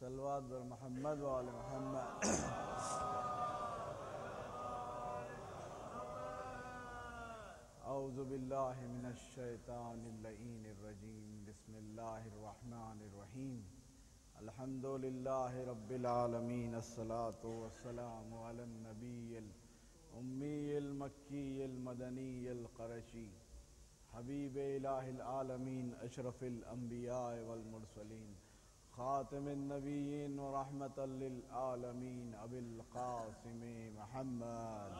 صلوات بر محمد و آل محمد. اعوذ باللہ من الشیطان اللعین الرجیم. بسم اللہ الرحمن الرحیم. الحمد للہ رب العالمین. الصلاة والسلام علی النبی الامی المکی المدنی القرشی حبیب الہ العالمین اشرف الانبیاء والمرسلین خاتم النبیین و رحمت للعالمین ابی القاسم محمد.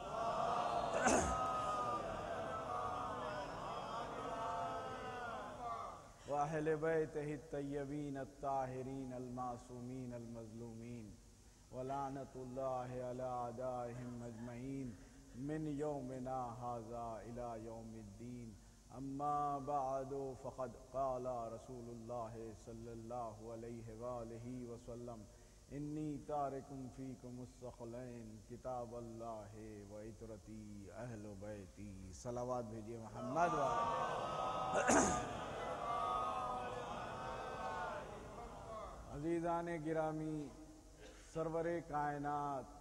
واہل بیتہ الطیبین الطاہرین المعصومین المظلومین ولعنت اللہ علی اعدائہم اجمعین من یومنا ھذا الی یوم الدین. اما بعد فقد قال رسول اللہ صلی اللہ علیہ وآلہ وسلم انی تارکم فیکم الثقلین کتاب اللہ و عطرتی اہل بیتی. صلوات بھیجئے محمد والے. عزیزان گرامی، سرور کائنات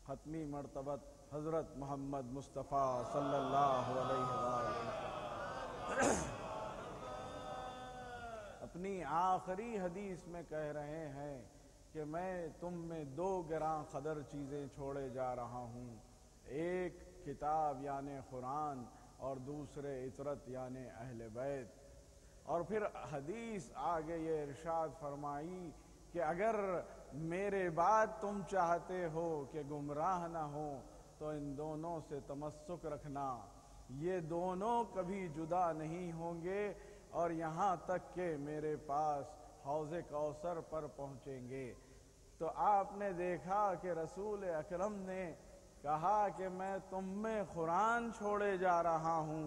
ختمی مرتبت حضرت محمد مصطفیٰ صلی اللہ علیہ وآلہ اپنی آخری حدیث میں کہہ رہے ہیں کہ میں تم میں دو گراں قدر چیزیں چھوڑے جا رہا ہوں، ایک کتاب یعنی قرآن اور دوسرے عطرت یعنی اہل بیت. اور پھر حدیث آگے یہ ارشاد فرمائی کہ اگر میرے بعد تم چاہتے ہو کہ گمراہ نہ ہو تو ان دونوں سے تمسک رکھنا، یہ دونوں کبھی جدا نہیں ہوں گے اور یہاں تک کہ میرے پاس حوض کوثر پر پہنچیں گے. تو آپ نے دیکھا کہ رسول اکرم نے کہا کہ میں تم میں قرآن چھوڑے جا رہا ہوں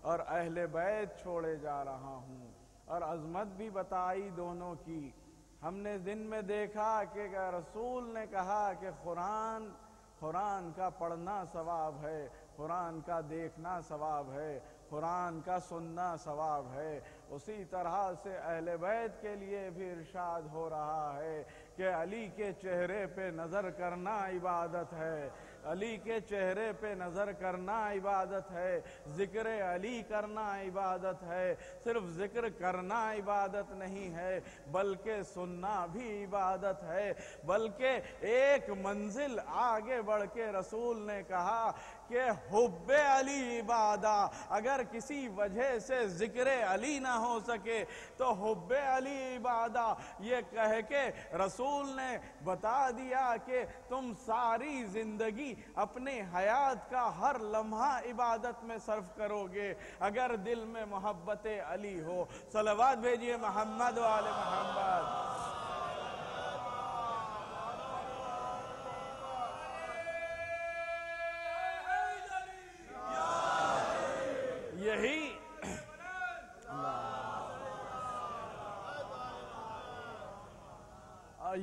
اور اہل بیت چھوڑے جا رہا ہوں، اور عظمت بھی بتائی دونوں کی. ہم نے دن میں دیکھا کہ رسول نے کہا کہ قرآن کا پڑھنا ثواب ہے، قرآن کا دیکھنا ثواب ہے، قرآن کا سننا ثواب ہے. اسی طرح سے اہل بیت کے لیے بھی ارشاد ہو رہا ہے کہ علی کے چہرے پہ نظر کرنا عبادت ہے، علی کے چہرے پہ نظر کرنا عبادت ہے، ذکر علی کرنا عبادت ہے. صرف ذکر کرنا عبادت نہیں ہے بلکہ سننا بھی عبادت ہے. بلکہ ایک منزل آگے بڑھ کے رسول نے کہا کہ حب علی عبادہ. اگر کسی وجہ سے ذکر علی نہ ہو سکے تو حب علی عبادہ. یہ کہہ کے رسول نے بتا دیا کہ تم ساری زندگی اپنے حیات کا ہر لمحہ عبادت میں صرف کرو گے اگر دل میں محبت علی ہو. صلوات بھیجئے محمد و آل محمد.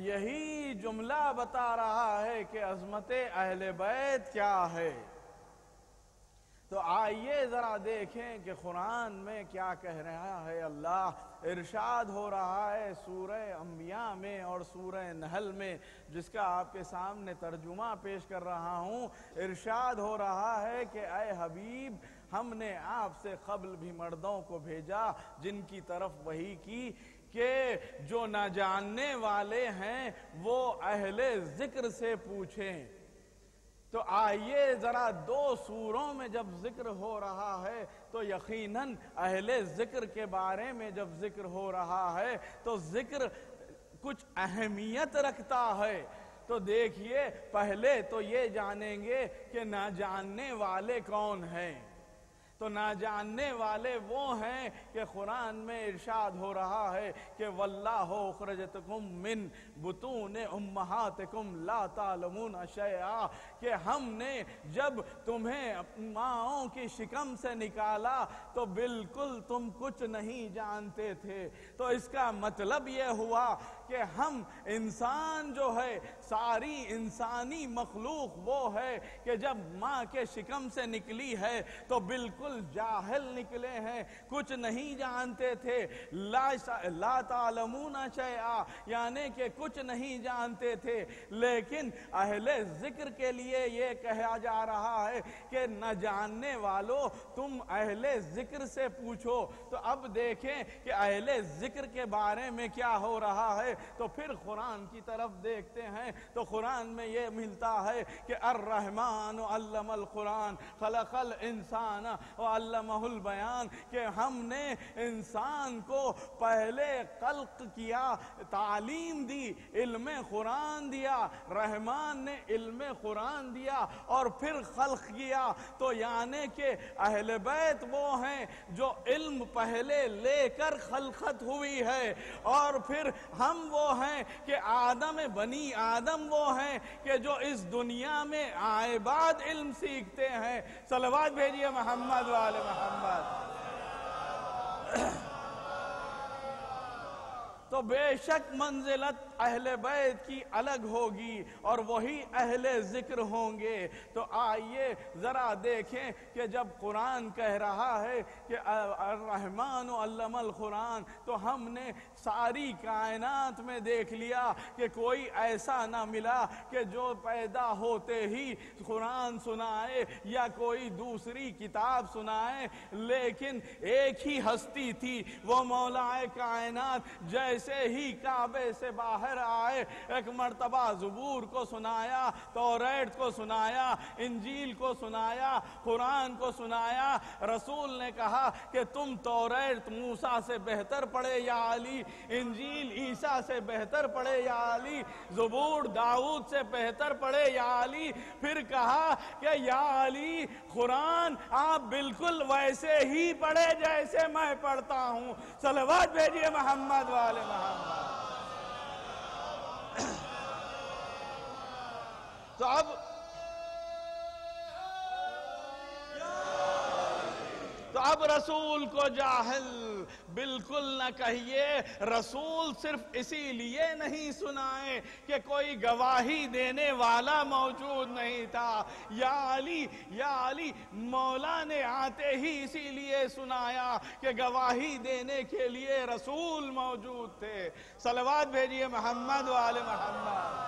یہی جملہ بتا رہا ہے کہ عظمت اہل بیت کیا ہے. تو آئیے ذرا دیکھیں کہ قرآن میں کیا کہہ رہا ہے اللہ. ارشاد ہو رہا ہے سورہ انبیاء میں اور سورہ نحل میں، جس کا آپ کے سامنے ترجمہ پیش کر رہا ہوں. ارشاد ہو رہا ہے کہ اے حبیب، ہم نے آپ سے قبل بھی مردوں کو بھیجا جن کی طرف وحی کی کہ جو نہ جاننے والے ہیں وہ اہل ذکر سے پوچھیں. تو آئیے ذرا دو سوروں میں جب ذکر ہو رہا ہے تو یقیناً اہل ذکر کے بارے میں جب ذکر ہو رہا ہے تو ذکر کچھ اہمیت رکھتا ہے. تو دیکھیے، پہلے تو یہ جانیں گے کہ نہ جاننے والے کون ہیں. تو نہ جاننے والے وہ ہیں کہ قرآن میں ارشاد ہو رہا ہے کہ واللہ اخرجتکم من بطون امہاتکم لا تعلمون شیئا، کہ ہم نے جب تمہیں ماؤں کی شکم سے نکالا تو بالکل تم کچھ نہیں جانتے تھے. تو اس کا مطلب یہ ہوا کہ ہم انسان جو ہے، ساری انسانی مخلوق وہ ہے کہ جب ماں کے شکم سے نکلی ہے تو بالکل بالکل جاہل نکلے ہیں، کچھ نہیں جانتے تھے، لا تعلمون شیئا، یعنی کہ کچھ نہیں جانتے تھے۔ لیکن اہل ذکر کے لیے یہ کہا جا رہا ہے کہ نہ جاننے والوں تم اہل ذکر سے پوچھو۔ تو اب دیکھیں کہ اہل ذکر کے بارے میں کیا ہو رہا ہے، تو پھر قرآن کی طرف دیکھتے ہیں تو قرآن میں یہ ملتا ہے کہ الرحمن علم القرآن خلق الانسان وعلمہ البیان، کہ ہم نے انسان کو پہلے خلق کیا، تعلیم دی، علم قرآن دیا، رحمان نے علم قرآن دیا اور پھر خلق کیا۔ تو یعنی کہ اہل بیت وہ ہیں جو علم پہلے لے کر خلقت ہوئی ہے، اور پھر ہم وہ ہیں کہ بنی آدم وہ ہیں کہ جو اس دنیا میں آئے بعد علم سیکھتے ہیں۔ صلوات بھیجئے محمد وآل محمد۔ تو بے شک منزلت اہل بیت کی الگ ہوگی اور وہی اہل ذکر ہوں گے۔ تو آئیے ذرا دیکھیں کہ جب قرآن کہہ رہا ہے کہ الرحمن علم القرآن، تو ہم نے ساری کائنات میں دیکھ لیا کہ کوئی ایسا نہ ملا کہ جو پیدا ہوتے ہی قرآن سنائے یا کوئی دوسری کتاب سنائے، لیکن ایک ہی ہستی تھی، وہ مولا کائنات۔ جیسے ہی کعبے سے باہر آئے، ایک مرتبہ زبور کو سنایا، توریت کو سنایا، انجیل کو سنایا، قرآن کو سنایا۔ رسول نے کہا کہ تم توریت موسیٰ سے بہتر پڑھے یا علی، انجیل عیسیٰ سے بہتر پڑھے یا علی، زبور داؤد سے بہتر پڑھے یا علی۔ پھر کہا کہ یا علی قرآن آپ بالکل ویسے ہی پڑھے جیسے میں پڑھتا ہوں۔ صلوات بھیجئے محمد والے محمد۔ تو اب رسول کو جاہل بالکل نہ کہیے۔ رسول صرف اسی لیے نہیں سنائے کہ کوئی گواہی دینے والا موجود نہیں تھا۔ یا علی یا علی مولا نے آتے ہی اسی لیے سنایا کہ گواہی دینے کے لیے رسول موجود تھے۔ صلوات بھیجئے محمد وآل محمد۔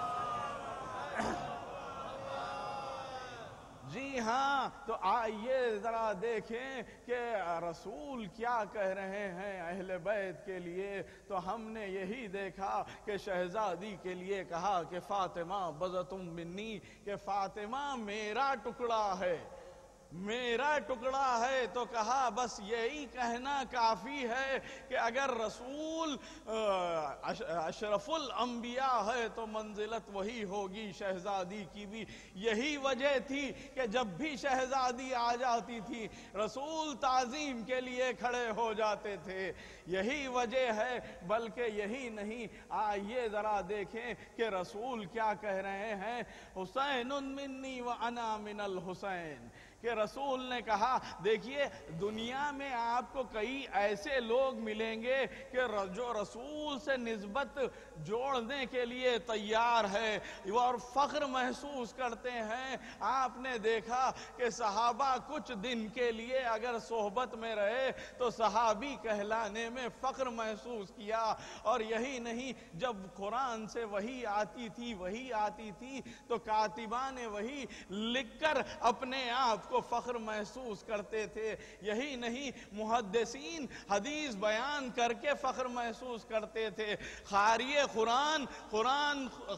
جی ہاں، تو آئیے ذرا دیکھیں کہ رسول کیا کہہ رہے ہیں اہل بیت کے لیے۔ تو ہم نے یہی دیکھا کہ شہزادی کے لیے کہا کہ فاطمہ بضعۃ منی، کہ فاطمہ میرا ٹکڑا ہے، میرا ٹکڑا ہے۔ تو کہا بس یہی کہنا کافی ہے کہ اگر رسول اشرف الانبیاء ہے تو منزلت وہی ہوگی شہزادی کی بھی۔ یہی وجہ تھی کہ جب بھی شہزادی آ جاتی تھی رسول تعظیم کے لیے کھڑے ہو جاتے تھے۔ یہی وجہ ہے، بلکہ یہی نہیں، آئیے ذرا دیکھیں کہ رسول کیا کہہ رہے ہیں۔ حسین منی وانا من الحسین، کہ رسول نے کہا دیکھیے دنیا میں آپ کو کئی ایسے لوگ ملیں گے کہ جو رسول سے نسبت جوڑنے کے لیے تیار ہے اور فخر محسوس کرتے ہیں۔ آپ نے دیکھا کہ صحابہ کچھ دن کے لیے اگر صحبت میں رہے تو صحابی کہلانے میں فخر محسوس کیا۔ اور یہی نہیں، جب قرآن سے وحی آتی تھی تو کاتبان وحی لکھ کر اپنے آپ کو فخر محسوس کرتے تھے۔ یہی نہیں، محدثین حدیث بیان کر کے فخر محسوس کرتے تھے، قاری قرآن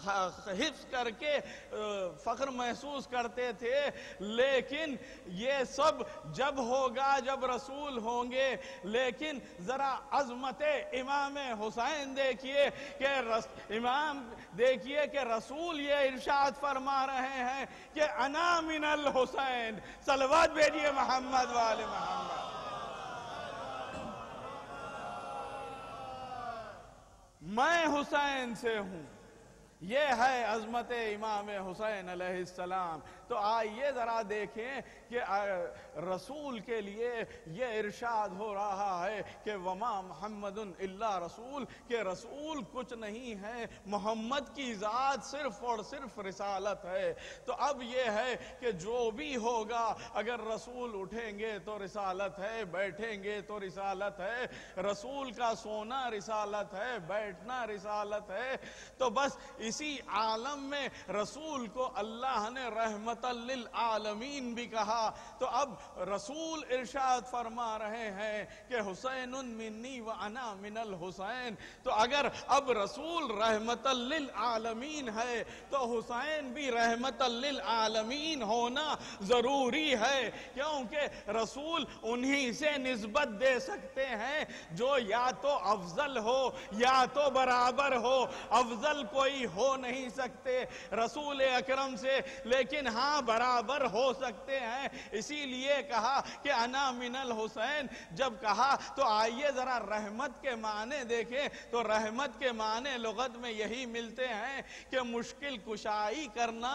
حفظ کر کے فخر محسوس کرتے تھے۔ لیکن یہ سب جب ہوگا جب رسول ہوں گے۔ لیکن ذرا عظمت امام حسین دیکھیے کہ رسول یہ ارشاد فرما رہے ہیں کہ انا من الحسین۔ صلوات بھیجئے محمد والے محمد۔ میں حسین سے ہوں، یہ ہے عظمت امام حسین علیہ السلام۔ تو آئیے ذرا دیکھیں کہ رسول کے لیے یہ ارشاد ہو رہا ہے کہ وما محمد الا رسول، کہ رسول کچھ نہیں ہے، محمد کی ذات صرف اور صرف رسالت ہے۔ تو اب یہ ہے کہ جو بھی ہوگا، اگر رسول اٹھیں گے تو رسالت ہے، بیٹھیں گے تو رسالت ہے، رسول کا سونا رسالت ہے، بیٹھنا رسالت ہے۔ تو بس اسی عالم میں رسول کو اللہ نے رحمت للعالمین بھی کہا۔ تو اب رسول ارشاد فرما رہے ہیں کہ حسین منی وانا من الحسین۔ تو اگر اب رسول رحمت للعالمین ہے تو حسین بھی رحمت للعالمین ہونا ضروری ہے، کیونکہ رسول انہی سے نسبت دے سکتے ہیں جو یا تو افضل ہو یا تو برابر ہو۔ افضل کوئی ہو نہیں سکتے رسول اکرم سے، لیکن ہاں برابر ہو سکتے ہیں۔ اسی لیے کہا کہ انا من الحسین۔ جب کہا تو آئیے ذرا رحمت کے معنی دیکھیں، تو رحمت کے معنی لغت میں یہی ملتے ہیں کہ مشکل کشائی کرنا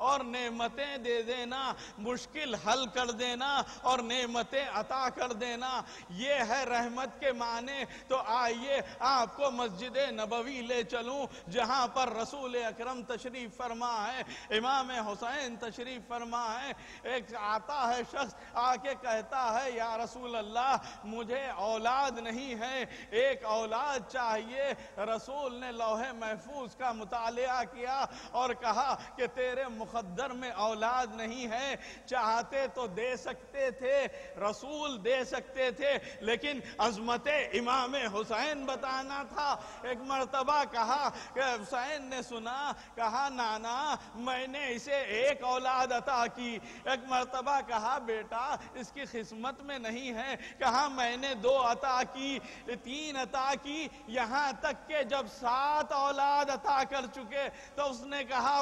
اور نعمتیں دے دینا، مشکل حل کر دینا اور نعمتیں عطا کر دینا، یہ ہے رحمت کے معنی۔ تو آئیے آپ کو مسجد نبوی لے چلوں، جہاں پر رسول اکرم تشریف فرما ہے، امام حسین تشریف فرما ہے۔ ایک آتا ہے شخص، آ کے کہتا ہے یا رسول اللہ مجھے اولاد نہیں ہے، ایک اولاد چاہیے۔ رسول نے لوح محفوظ کا مطالعہ کیا اور کہا کہ تیرے مقدر میں اولاد نہیں ہے، چاہتے تو دے سکتے تھے، رسول دے سکتے تھے، لیکن عظمت امام حسین بتانا تھا۔ ایک مرتبہ کہا کہ حسین نے سنا، کہا نانا میں نے اسے ایک اولاد عطا کی۔ ایک مرتبہ کہا بیٹا اس کی قسمت میں نہیں ہے، کہا میں نے 2 عطا کی، 3 عطا کی، یہاں تک کہ جب 7 اولاد عطا کر چکے تو اس نے کہا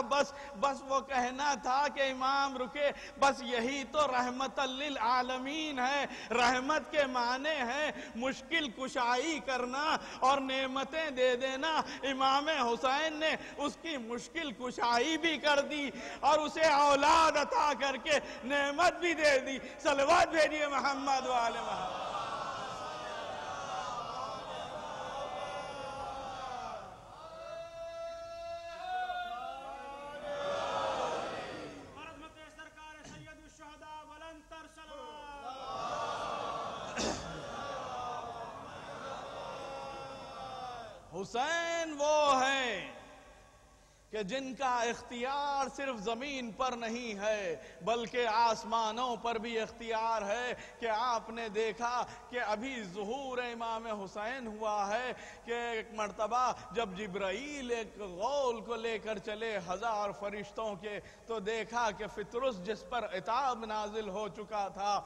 بس وہ کہنا تھا کہ امام رکے، بس یہی تو رحمت للعالمین ہے۔ رحمت کے معنی ہے مشکل کشائی کرنا اور نعمتیں دے دینا۔ امام حسین نے اس کی مشکل کشائی بھی کر دی اور اسے اولاد عطا کر کے نعمت بھی دے دی۔ صلوات بھیجئے محمد و آل محمد۔ حسین وہ ہیں کہ جن کا اختیار صرف زمین پر نہیں ہے بلکہ آسمانوں پر بھی اختیار ہے۔ کہ آپ نے دیکھا کہ ابھی ظہور امام حسین ہوا ہے کہ ایک مرتبہ جب جبرائیل ایک غول کو لے کر چلے 1000 فرشتوں کے، تو دیکھا کہ فطرس جس پر عتاب نازل ہو چکا تھا،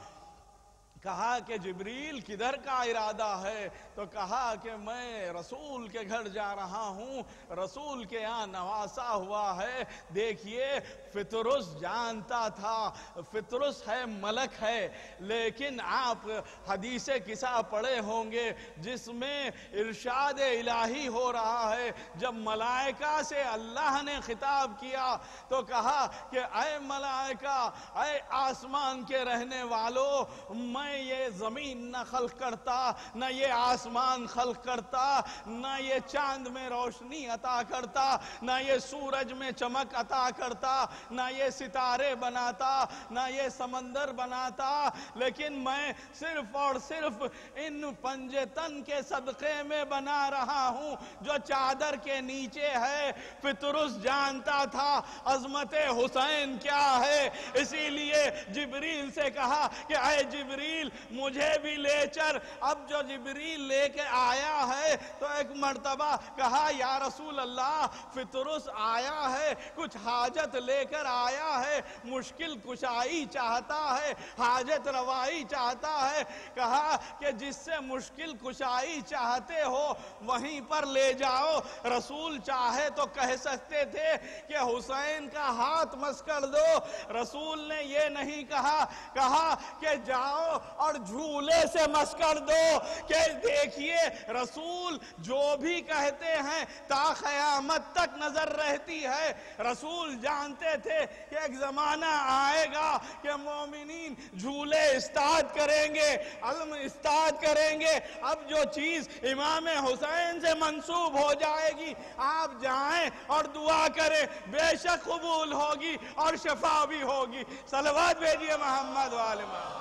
کہا کہ جبریل کدھر کا ارادہ ہے؟ تو کہا کہ میں رسول کے گھر جا رہا ہوں، رسول کے یہاں نواسا ہوا ہے۔ دیکھیے فطرس جانتا تھا، فطرس ہے ملک ہے، لیکن آپ حدیث قصہ پڑھے ہوں گے جس میں ارشاد الہی ہو رہا ہے، جب ملائکہ سے اللہ نے خطاب کیا تو کہا کہ اے ملائکہ، اے آسمان کے رہنے والو، میں یہ زمین نہ خلق کرتا، نہ یہ آسمان خلق کرتا، نہ یہ چاند میں روشنی عطا کرتا، نہ یہ سورج میں چمک عطا کرتا، نہ یہ ستارے بناتا، نہ یہ سمندر بناتا، لیکن میں صرف اور صرف ان پنجے تن کے صدقے میں بنا رہا ہوں جو چادر کے نیچے ہے۔ فطرس جانتا تھا عظمت حسین کیا ہے، اسی لیے جبریل سے کہا کہ اے جبریل مجھے بھی لے چل۔ اب جو جبریل لے کے آیا ہے تو ایک مرتبہ کہا یا رسول اللہ فطرس آیا ہے، کچھ حاجت لے کر آیا ہے، مشکل کشائی چاہتا ہے، حاجت روائی چاہتا ہے۔ کہا کہ جس سے مشکل کشائی چاہتے ہو وہیں پر لے جاؤ۔ رسول چاہے تو کہہ سکتے تھے کہ حسین کا ہاتھ مس کر دو، رسول نے یہ نہیں کہا، کہا کہ جاؤ اور جھولے سے مس کر دو کہ دیکھیے رسول جو بھی کہتے ہیں تا قیامت تک نظر رہتی ہے۔ رسول جانتے تھے کہ ایک زمانہ آئے گا کہ مومنین جھولے استاد کریں گے، علم استاد کریں گے۔ اب جو چیز امام حسین سے منسوب ہو جائے گی آپ جائیں اور دعا کریں، بے شک قبول ہوگی اور شفا بھی ہوگی۔ صلوات بھیجئے محمد والے محمد۔